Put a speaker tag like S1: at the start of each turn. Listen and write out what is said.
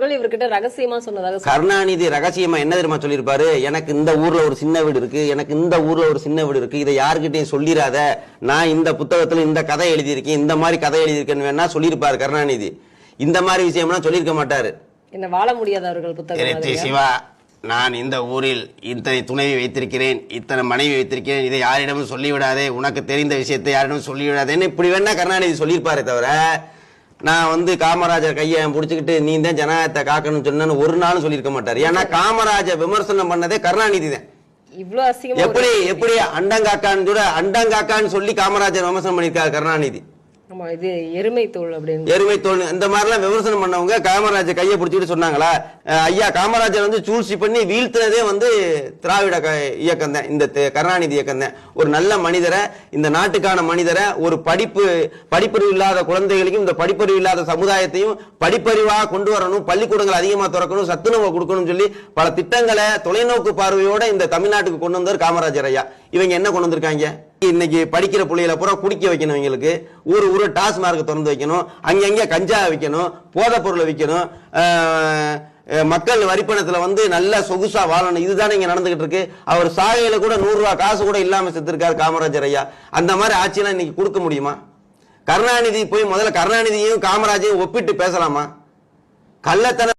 S1: அவர்கள் இவர்கிட்ட ரகசியமா சொன்னதாக
S2: கருணாநிதி ரகசியமா என்ன தெரியுமா சொல்லியிருப்பாரு? எனக்கு இந்த ஊர்ல ஒரு சின்ன வீடு இருக்கு, எனக்கு இந்த ஊர்ல ஒரு சின்ன வீடு இருக்கு, இதை யாருக்கிட்டையும் சொல்லிடாத, நான் இந்த புத்தகத்துல இந்த கதை எழுதியிருக்கேன், இந்த மாதிரி கதை எழுதியிருக்கேன்னு வேணா சொல்லியிருப்பாரு கருணாநிதி. இந்த மாதிரி விஷயம்லாம் சொல்லியிருக்க மாட்டாரு.
S1: என்ன வாழ முடியாத அவர்கள் புத்தகம்
S2: சிவா, நான் இந்த ஊரில் இத்தனை துணைவி வைத்திருக்கிறேன், இத்தனை மனைவி வைத்திருக்கிறேன், இதை யாரிடமும் சொல்லிவிடாதே, உனக்கு தெரிந்த விஷயத்தை யாரிடமும் சொல்லிவிடாதேன்னு இப்படி வேணா கருணாநிதி சொல்லியிருப்பாரே தவிர, நான் காமராஜர் கையை பிடிச்சிக்கிட்டு நீ தான் ஜனநாயகத்தை காக்கணும்னு சொன்னு ஒரு நாளும் சொல்லியிருக்க மாட்டார். ஏன்னா காமராஜர் விமர்சனம் பண்ணதே கருணாநிதி தான்.
S1: இவ்வளவு அசிங்கமா
S2: எப்படி அண்டங்காக்கான்னு சொல்லி காமராஜர் விமர்சனம் பண்ணியிருக்காரு கருணாநிதி.
S1: ஆமா, இது எருமை தோல் அப்படின்னு
S2: எருமை தோல் இந்த மாதிரிலாம் விமர்சனம் பண்ணவங்க காமராஜர் கையை பிடிச்சிட்டு சொன்னாங்களா? ஐயா காமராஜர் சூழ்ச்சி பண்ணி வீழ்த்தினதே திராவிட இயக்கம் தான், இந்த கருணாநிதி இயக்கம் தான். ஒரு நல்ல மனிதரை, இந்த நாட்டுக்கான மனிதரை, ஒரு படிப்பறிவு இல்லாத குழந்தைகளுக்கும் இந்த படிப்பறிவு இல்லாத சமுதாயத்தையும் படிப்பறிவாக கொண்டு வரணும், பள்ளிக்கூடங்கள் அதிகமா திறக்கணும், சத்துணவு கொடுக்கணும் சொல்லி பல திட்டங்களை தொலைநோக்கு பார்வையோட இந்த தமிழ்நாட்டுக்கு கொண்டு வந்தார் காமராஜர் ஐயா. இவங்க என்ன கொண்டு வந்திருக்காங்க? இன்னைக்கு படிக்கிற பிள்ளைகளை பூரா குடிக்க வைக்கணும், இவங்களுக்கு ஊரு டாஸ்மார்க் திறந்து வைக்கணும், அங்கங்க கஞ்சா வைக்கணும், போதைப் பொருளை விற்கணும், மக்கள் வரிப்பணத்துல நல்ல சொகுசா வாழணும். இதுதானே இங்க நடந்துகிட்டு இருக்கு. அவர் சாகையில கூட 100 ரூபாய் காசு கூட இல்லாம செத்துருக்காரு காமராஜர் ஐயா. அந்த மாதிரி ஆட்சியெல்லாம் இன்னைக்கு கொடுக்க முடியுமா? கருணாநிதி போய் முதல்ல கருணாநிதியையும் காமராஜையும் ஒப்பிட்டு பேசலாமா? கள்ளத்தன